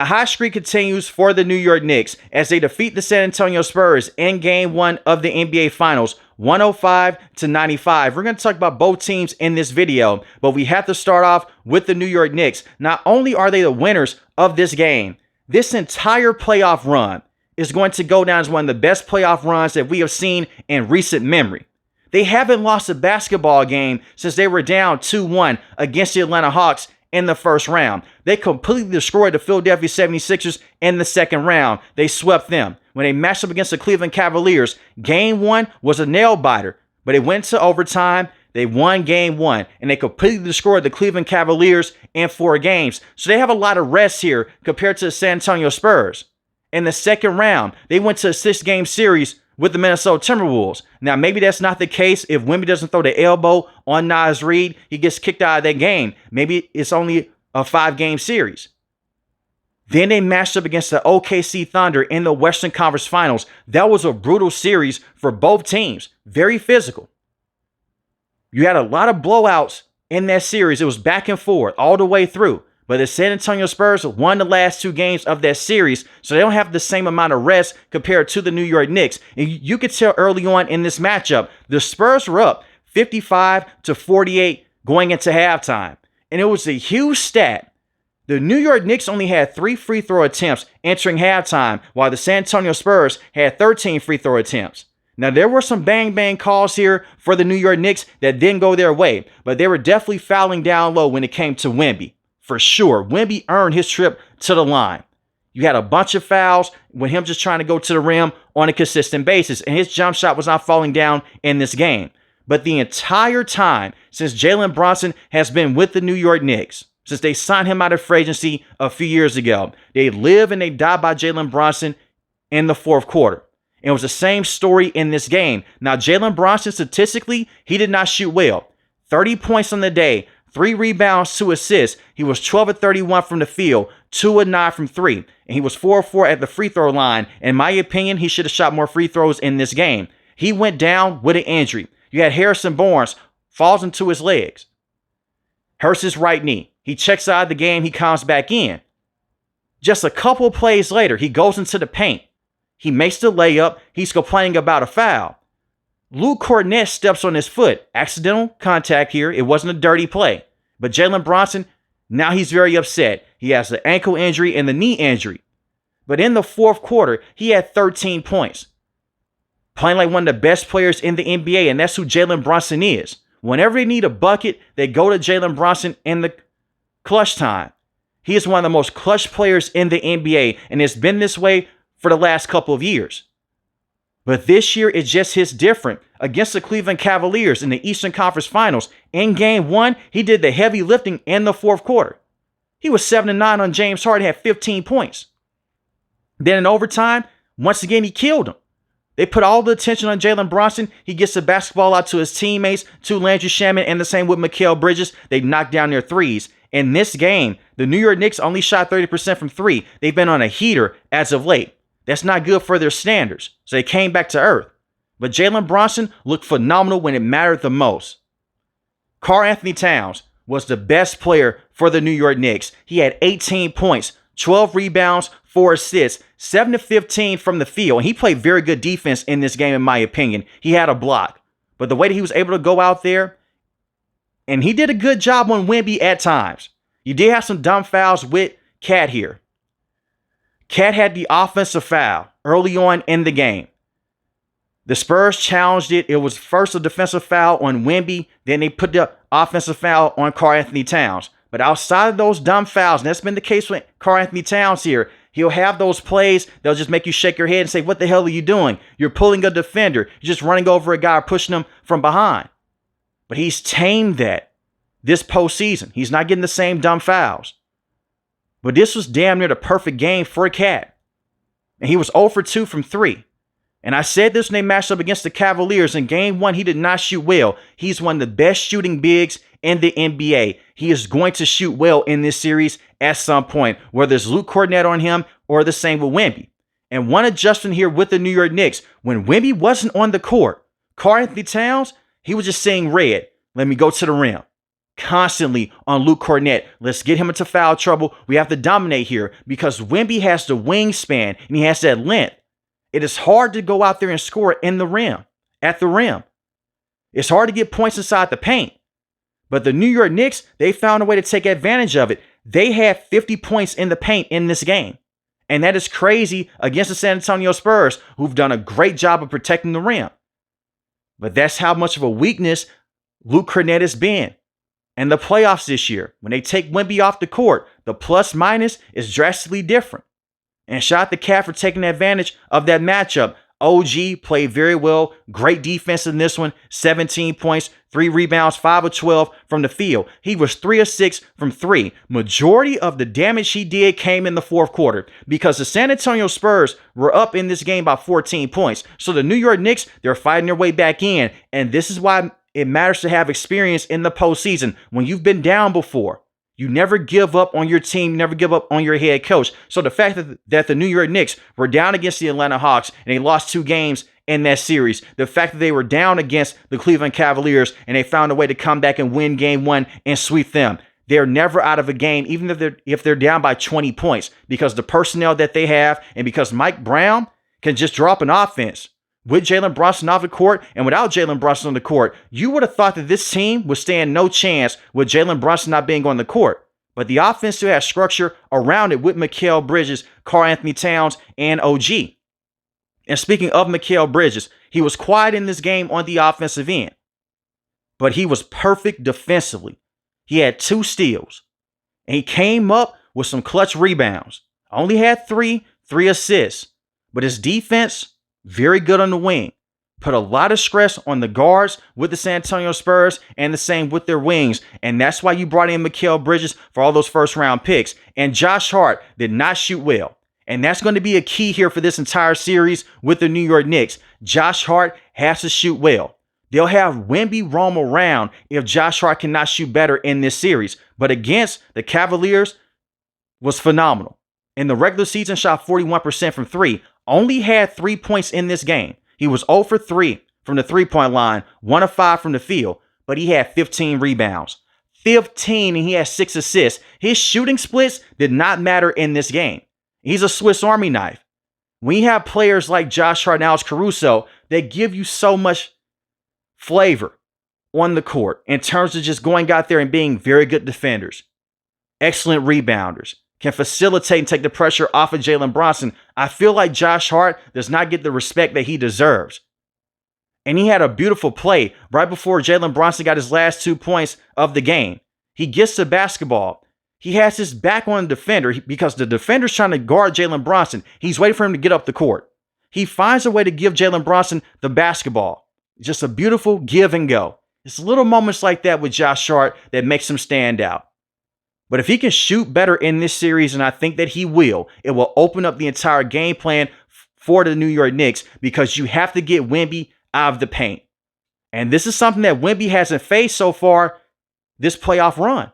A hot streak continues for the New York Knicks as they defeat the San Antonio Spurs in Game 1 of the NBA Finals, 105-95. We're going to talk about both teams in this video, but we have to start off with the New York Knicks. Not only are they the winners of this game, this entire playoff run is going to go down as one of the best playoff runs that we have seen in recent memory. They haven't lost a basketball game since they were down 2-1 against the Atlanta Hawks in the first round. They completely destroyed the Philadelphia 76ers in the second round. They swept them. When they matched up against the Cleveland Cavaliers, Game 1 was a nail-biter, but it went to overtime. They won Game 1, and they completely destroyed the Cleveland Cavaliers in 4 games. So they have a lot of rest here compared to the San Antonio Spurs. In the second round, they went to a 6-game series with the Minnesota Timberwolves. Now, maybe that's not the case. If Wemby doesn't throw the elbow on Naz Reid, he gets kicked out of that game. Maybe it's only a 5-game series. Then they matched up against the OKC Thunder in the Western Conference Finals. That was a brutal series for both teams. Very physical. You had a lot of blowouts in that series. It was back and forth all the way through. But the San Antonio Spurs won the last 2 games of that series, so they don't have the same amount of rest compared to the New York Knicks. And you could tell early on in this matchup, the Spurs were up 55-48 going into halftime. And it was a huge stat. The New York Knicks only had 3 free throw attempts entering halftime, while the San Antonio Spurs had 13 free throw attempts. Now, there were some bang-bang calls here for the New York Knicks that didn't go their way, but they were definitely fouling down low when it came to Wemby. For sure, Wemby earned his trip to the line. You had a bunch of fouls with him just trying to go to the rim on a consistent basis, and his jump shot was not falling down in this game. But the entire time since Jalen Brunson has been with the New York Knicks, since they signed him out of free agency a few years ago, they live and they die by Jalen Brunson in the fourth quarter. And it was the same story in this game. Now, Jalen Brunson, statistically, he did not shoot well. 30 points on the day, 3 rebounds, 2 assists. He was 12 of 31 from the field, 2 of 9 from 3. And he was 4 of 4 at the free throw line. In my opinion, he should have shot more free throws in this game. He went down with an injury. You had Harrison Barnes falls into his legs. Hurts his right knee. He checks out of the game. He comes back in. Just a couple of plays later, he goes into the paint. He makes the layup. He's complaining about a foul. Luke Cornett steps on his foot. Accidental contact here. It wasn't a dirty play. But Jalen Brunson, now he's very upset. He has the ankle injury and the knee injury. But in the fourth quarter, he had 13 points. Playing like one of the best players in the NBA, and that's who Jalen Brunson is. Whenever they need a bucket, they go to Jalen Brunson in the clutch time. He is one of the most clutch players in the NBA, and it's been this way for the last couple of years. But this year, it just hits different. Against the Cleveland Cavaliers in the Eastern Conference Finals, in Game 1, he did the heavy lifting in the fourth quarter. He was 7-9 on James Harden, had 15 points. Then in overtime, once again, he killed him. They put all the attention on Jalen Brunson. He gets the basketball out to his teammates, to Landry Shamet, and the same with Mikal Bridges. They knocked down their threes. In this game, the New York Knicks only shot 30% from 3. They've been on a heater as of late. That's not good for their standards. So they came back to earth. But Jalen Brunson looked phenomenal when it mattered the most. Karl-Anthony Towns was the best player for the New York Knicks. He had 18 points, 12 rebounds, 4 assists, 7 of 15 from the field. And he played very good defense in this game, in my opinion. He had a block. But the way that he was able to go out there, and he did a good job on Wemby at times. You did have some dumb fouls with Cat here. Cat had the offensive foul early on in the game. The Spurs challenged it. It was first a defensive foul on Wemby. Then they put the offensive foul on Karl-Anthony Towns. But outside of those dumb fouls, and that's been the case with Karl-Anthony Towns here, he'll have those plays. They'll just make you shake your head and say, what the hell are you doing? You're pulling a defender. You're just running over a guy or pushing him from behind. But he's tamed that this postseason. He's not getting the same dumb fouls. But this was damn near the perfect game for Cat. And he was 0 for 2 from 3. And I said this when they matched up against the Cavaliers. In Game 1, he did not shoot well. He's one of the best shooting bigs in the NBA. He is going to shoot well in this series at some point, whether it's Luke Cornett on him or the same with Wemby. And one adjustment here with the New York Knicks, when Wemby wasn't on the court, Karl-Anthony Towns, he was just saying red. Let me go to the rim. constantly on Luke Kornet. Let's get him into foul trouble. We have to dominate here because Wemby has the wingspan and he has that length. It is hard to go out there and score in the rim, at the rim. It's hard to get points inside the paint. But the New York Knicks, they found a way to take advantage of it. They had 50 points in the paint in this game. And that is crazy against the San Antonio Spurs, who've done a great job of protecting the rim. But that's how much of a weakness Luke Kornet has been. And the playoffs this year, when they take Wemby off the court, the plus minus is drastically different. And shout out to Cat for taking advantage of that matchup. OG played very well. Great defense in this one. 17 points, 3 rebounds, 5 of 12 from the field. He was 3 of 6 from 3. Majority of the damage he did came in the fourth quarter because the San Antonio Spurs were up in this game by 14 points. So the New York Knicks, they're fighting their way back in. And this is why it matters to have experience in the postseason. When you've been down before, you never give up on your team, never give up on your head coach. So the fact that the New York Knicks were down against the Atlanta Hawks and they lost 2 games in that series, the fact that they were down against the Cleveland Cavaliers and they found a way to come back and win game 1 and sweep them. They're never out of a game, even if they're down by 20 points, because the personnel that they have and because Mike Brown can just drop an offense. With Jalen Brunson off the court and without Jalen Brunson on the court, you would have thought that this team would stand no chance with Jalen Brunson not being on the court. But the offense still has structure around it with Mikal Bridges, Karl-Anthony Towns, and OG. And speaking of Mikal Bridges, he was quiet in this game on the offensive end. But he was perfect defensively. He had 2 steals. And he came up with some clutch rebounds. Only had 3 assists. But his defense, very good on the wing. Put a lot of stress on the guards with the San Antonio Spurs and the same with their wings. And that's why you brought in Mikal Bridges for all those first round picks. And Josh Hart did not shoot well. And that's going to be a key here for this entire series with the New York Knicks. Josh Hart has to shoot well. They'll have Wemby roam around if Josh Hart cannot shoot better in this series. But against the Cavaliers was phenomenal. In the regular season, shot 41% from 3. Only had 3 points in this game. He was 0 for 3 from the 3-point line, 1 of 5 from the field, but he had 15 rebounds. 15, and he had 6 assists. His shooting splits did not matter in this game. He's a Swiss Army knife. When you have players like Josh Hart and Alex Caruso, they give you so much flavor on the court in terms of just going out there and being very good defenders, excellent rebounders, can facilitate and take the pressure off of Jalen Brunson. I feel like Josh Hart does not get the respect that he deserves. And he had a beautiful play right before Jalen Brunson got his last 2 points of the game. He gets the basketball. He has his back on the defender because the defender's trying to guard Jalen Brunson. He's waiting for him to get up the court. He finds a way to give Jalen Brunson the basketball. Just a beautiful give and go. It's little moments like that with Josh Hart that makes him stand out. But if he can shoot better in this series, and I think that he will, it will open up the entire game plan for the New York Knicks because you have to get Wemby out of the paint. And this is something that Wemby hasn't faced so far this playoff run.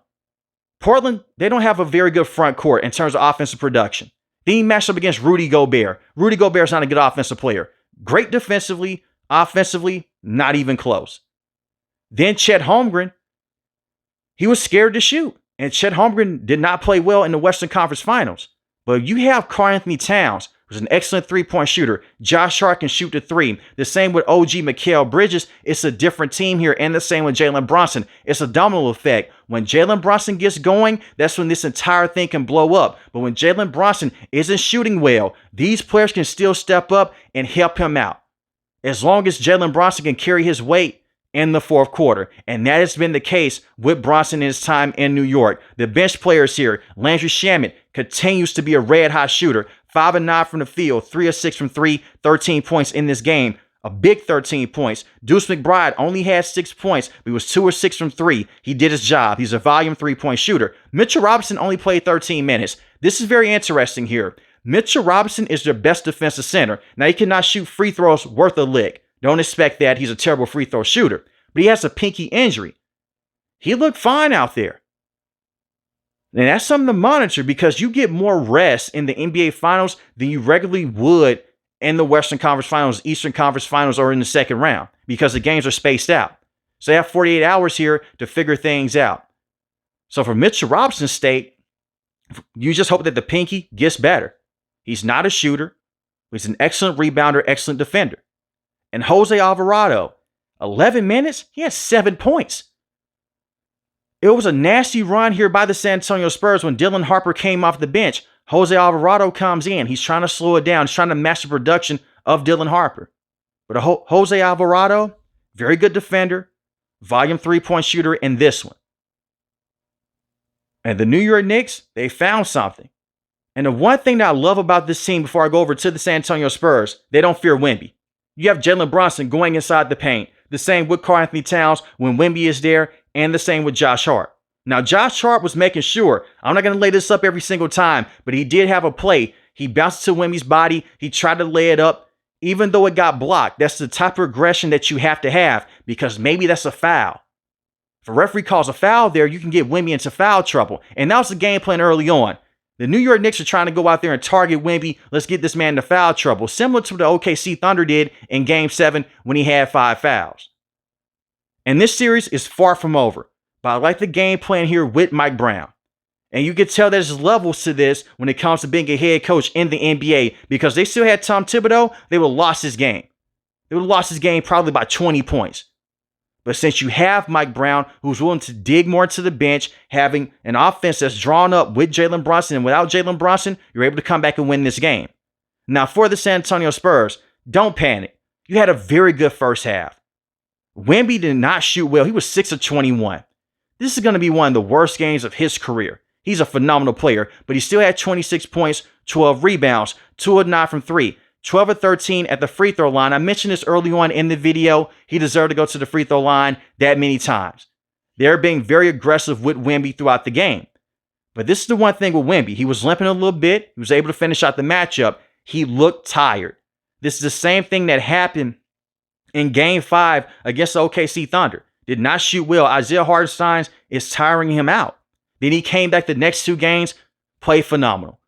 Portland, they don't have a very good front court in terms of offensive production. Then he matched up against Rudy Gobert. Rudy Gobert's not a good offensive player. Great defensively, offensively, not even close. Then Chet Holmgren, he was scared to shoot. And Chet Holmgren did not play well in the Western Conference Finals. But you have Karl-Anthony Towns, who's an excellent 3-point shooter. Josh Hart can shoot the 3. The same with OG Mikal Bridges. It's a different team here. And the same with Jalen Brunson. It's a domino effect. When Jalen Brunson gets going, that's when this entire thing can blow up. But when Jalen Brunson isn't shooting well, these players can still step up and help him out. As long as Jalen Brunson can carry his weight in the fourth quarter. And that has been the case with Brunson in his time in New York. The bench players here, Landry Shamet continues to be a red-hot shooter. 5 of 9 from the field, 3 of 6 from 3, 13 points in this game. A big 13 points. Deuce McBride only had 6 points, but he was 2 or 6 from 3. He did his job. He's a volume 3-point shooter. Mitchell Robinson only played 13 minutes. This is very interesting here. Mitchell Robinson is their best defensive center. Now, he cannot shoot free throws worth a lick. Don't expect that. He's a terrible free throw shooter. But he has a pinky injury. He looked fine out there. And that's something to monitor because you get more rest in the NBA Finals than you regularly would in the Western Conference Finals, Eastern Conference Finals, or in the second round because the games are spaced out. So they have 48 hours here to figure things out. So for Mitchell Robinson's sake, you just hope that the pinky gets better. He's not a shooter. He's an excellent rebounder, excellent defender. And Jose Alvarado, 11 minutes, he had 7 points. It was a nasty run here by the San Antonio Spurs when Dylan Harper came off the bench. Jose Alvarado comes in. He's trying to slow it down. He's trying to match the production of Dylan Harper. But Jose Alvarado, very good defender, volume 3-point shooter in this one. And the New York Knicks, they found something. And the one thing that I love about this team before I go over to the San Antonio Spurs, they don't fear Wemby. You have Jalen Brunson going inside the paint. The same with Karl-Anthony Towns when Wemby is there, and the same with Josh Hart. Now, Josh Hart was making sure, I'm not going to lay this up every single time, but he did have a play. He bounced to Wemby's body. He tried to lay it up, even though it got blocked. That's the type of aggression that you have to have, because maybe that's a foul. If a referee calls a foul there, you can get Wemby into foul trouble. And that was the game plan early on. The New York Knicks are trying to go out there and target Wemby. Let's get this man into foul trouble, similar to what the OKC Thunder did in Game 7 when he had 5 fouls. And this series is far from over, but I like the game plan here with Mike Brown. And you can tell there's levels to this when it comes to being a head coach in the NBA, because they still had Tom Thibodeau, they would have lost this game. They would have lost this game probably by 20 points. But since you have Mike Brown, who's willing to dig more into the bench, having an offense that's drawn up with Jalen Brunson, and without Jalen Brunson, you're able to come back and win this game. Now, for the San Antonio Spurs, don't panic. You had a very good first half. Wemby did not shoot well. He was 6 of 21. This is going to be one of the worst games of his career. He's a phenomenal player, but he still had 26 points, 12 rebounds, 2 of 9 from 3. 12 of 13 at the free throw line. I mentioned this early on in the video. He deserved to go to the free throw line that many times. They're being very aggressive with Wemby throughout the game. But this is the one thing with Wemby. He was limping a little bit. He was able to finish out the matchup. He looked tired. This is the same thing that happened in Game 5 against the OKC Thunder. Did not shoot well. Isaiah Hartenstein is tiring him out. Then he came back the next 2 games, played phenomenal.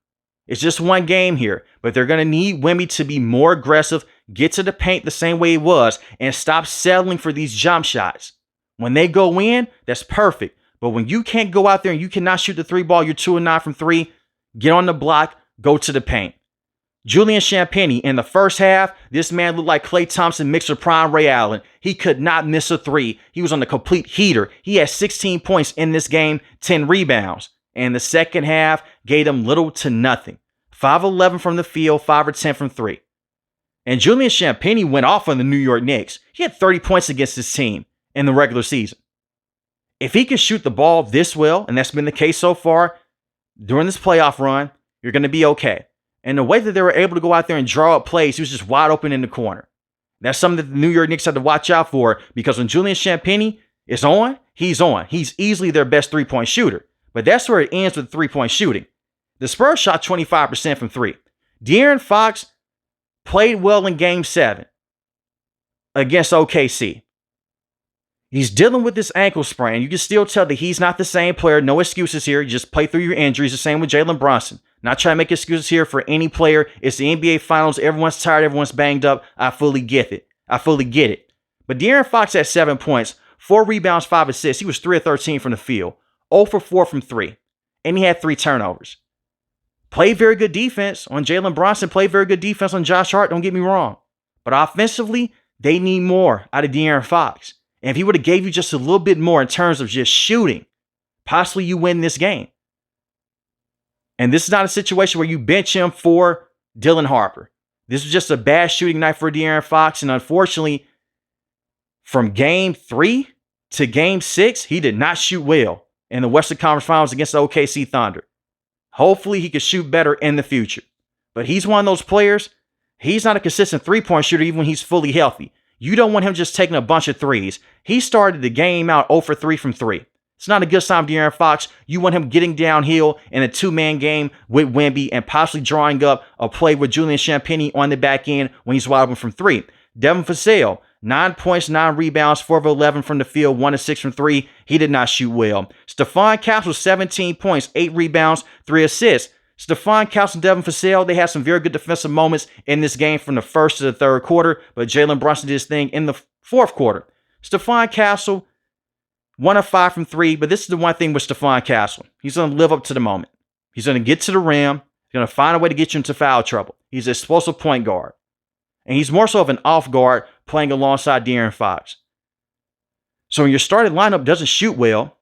It's just one game here, but they're going to need Wemby to be more aggressive, get to the paint the same way he was, and stop settling for these jump shots. When they go in, that's perfect. But when you can't go out there and you cannot shoot the 3 ball, you're 2 of 9 from 3, get on the block, go to the paint. Julian Champagnie, in the first half, this man looked like Klay Thompson mixed with prime Ray Allen. He could not miss a 3. He was on the complete heater. He had 16 points in this game, 10 rebounds. And the second half gave him little to nothing. 5-11 from the field, 5 or 10 from 3. And Julian Champagnie went off on the New York Knicks. He had 30 points against his team in the regular season. If he can shoot the ball this well, and that's been the case so far during this playoff run, you're going to be okay. And the way that they were able to go out there and draw up plays, he was just wide open in the corner. That's something that the New York Knicks had to watch out for, because when Julian Champagnie is on. He's easily their best 3-point shooter. But that's where it ends with 3-point shooting. The Spurs shot 25% from 3. De'Aaron Fox played well in Game 7 against OKC. He's dealing with this ankle sprain. You can still tell that he's not the same player. No excuses here. You just play through your injuries. The same with Jalen Brunson. Not trying to make excuses here for any player. It's the NBA Finals. Everyone's tired. Everyone's banged up. I fully get it. But De'Aaron Fox had 7 points, 4 rebounds, 5 assists. He was 3 of 13 from the field, 0 for 4 from 3. And he had 3 turnovers. Played very good defense on Jalen Brunson. Played very good defense on Josh Hart. Don't get me wrong. But offensively, they need more out of De'Aaron Fox. And if he would have gave you just a little bit more in terms of just shooting, possibly you win this game. And this is not a situation where you bench him for Dylan Harper. This was just a bad shooting night for De'Aaron Fox. And unfortunately, from Game 3 to Game 6, he did not shoot well in the Western Conference Finals against the OKC Thunder. Hopefully, he could shoot better in the future. But he's one of those players, he's not a consistent 3-point shooter even when he's fully healthy. You don't want him just taking a bunch of threes. He started the game out 0 for 3 from 3. It's not a good sign for De'Aaron Fox. You want him getting downhill in a 2-man game with Wemby and possibly drawing up a play with Julian Champagnie on the back end when he's wide open from 3. Devin Vassell, 9 points, 9 rebounds, 4 of 11 from the field, 1 of 6 from 3. He did not shoot well. Stephon Castle, 17 points, 8 rebounds, 3 assists. Stephon Castle and Devin Vassell, they had some very good defensive moments in this game from the first to the third quarter, but Jalen Brunson did his thing in the fourth quarter. Stephon Castle 1 of 5 from 3, but this is the one thing with Stephon Castle. He's going to live up to the moment. He's going to get to the rim. He's going to find a way to get you into foul trouble. He's an explosive point guard. And he's more so of an off guard playing alongside De'Aaron Fox. So when your starting lineup doesn't shoot well,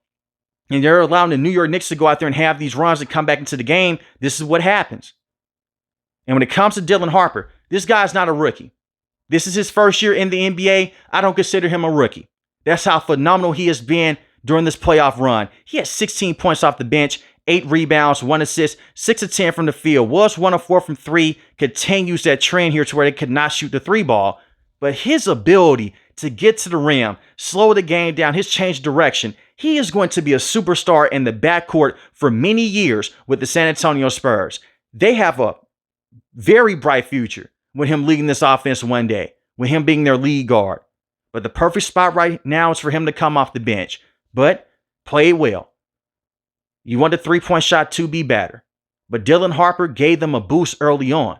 and you're allowing the New York Knicks to go out there and have these runs and come back into the game, this is what happens. And when it comes to Dylan Harper, this guy's not a rookie. This is his first year in the NBA. I don't consider him a rookie. That's how phenomenal he has been during this playoff run. He had 16 points off the bench, 8 rebounds, 1 assist, 6 of 10 from the field, was 1 of 4 from 3, continues that trend here to where they could not shoot the 3 ball. But his ability to get to the rim, slow the game down, his change of direction, he is going to be a superstar in the backcourt for many years with the San Antonio Spurs. They have a very bright future with him leading this offense one day, with him being their lead guard. But the perfect spot right now is for him to come off the bench. But play well. You want the three-point shot to be better. But Dylan Harper gave them a boost early on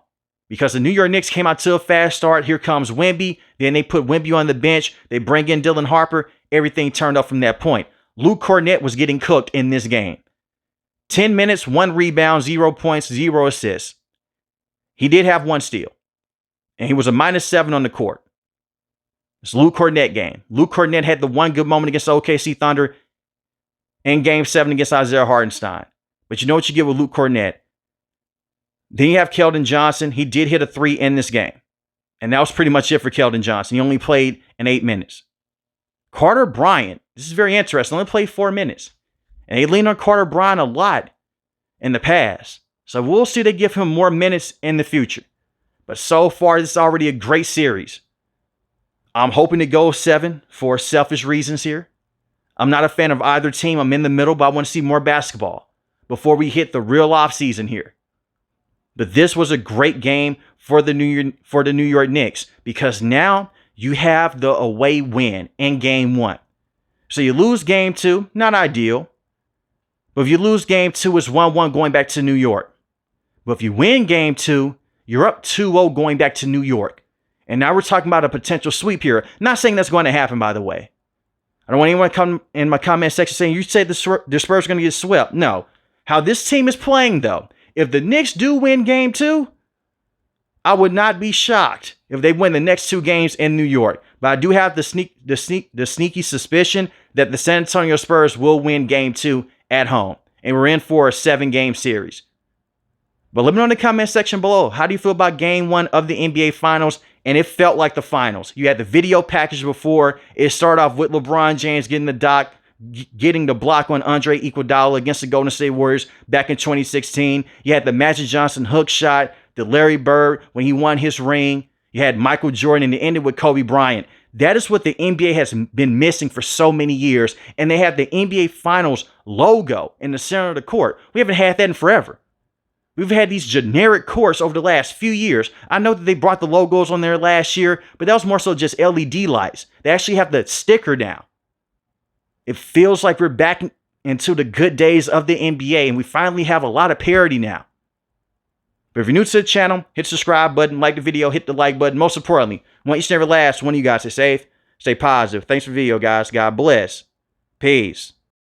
because the New York Knicks came out to a fast start. Here comes Wemby. Then they put Wemby on the bench. They bring in Dylan Harper. Everything turned up from that point. Luke Kornet was getting cooked in this game. 10 minutes, 1 rebound, 0 points, 0 assists. He did have 1 steal. And he was a -7 on the court. It's Luke Kornet game. Luke Kornet had the one good moment against the OKC Thunder in Game 7 against Isaiah Hartenstein. But you know what you get with Luke Kornet? Then you have Keldon Johnson. He did hit a 3 in this game. And that was pretty much it for Keldon Johnson. He only played in 8 minutes. Carter Bryant, this is very interesting, only played 4 minutes. And they leaned on Carter Bryant a lot in the past. So we'll see they give him more minutes in the future. But so far, this is already a great series. I'm hoping to go 7 for selfish reasons here. I'm not a fan of either team. I'm in the middle, but I want to see more basketball before we hit the real offseason here. But this was a great game for the New York Knicks because now you have the away win in Game 1. So you lose Game 2, not ideal. But if you lose Game 2, it's 1-1 going back to New York. But if you win Game 2, you're up 2-0 going back to New York. And now we're talking about a potential sweep here. Not saying that's going to happen, by the way. I don't want anyone to come in my comment section saying, you say the Spurs are going to get swept. No. How this team is playing, though, if the Knicks do win Game 2, I would not be shocked if they win the next 2 games in New York. But I do have the sneaky suspicion that the San Antonio Spurs will win Game 2 at home. And we're in for a 7-game series. But let me know in the comment section below. How do you feel about Game 1 of the NBA Finals? And it felt like the finals. You had the video package before. It started off with LeBron James getting the block on Andre Iguodala against the Golden State Warriors back in 2016. You had the Magic Johnson hook shot, the Larry Bird when he won his ring. You had Michael Jordan, and it ended with Kobe Bryant. That is what the NBA has been missing for so many years. And they have the NBA Finals logo in the center of the court. We haven't had that in forever. We've had these generic courts over the last few years. I know that they brought the logos on there last year, but that was more so just LED lights. They actually have the sticker now. It feels like we're back into the good days of the NBA, and we finally have a lot of parity now. But if you're new to the channel, hit the subscribe button, like the video, hit the like button. Most importantly, I want each and every last one of you guys to stay safe, stay positive. Thanks for the video, guys. God bless. Peace.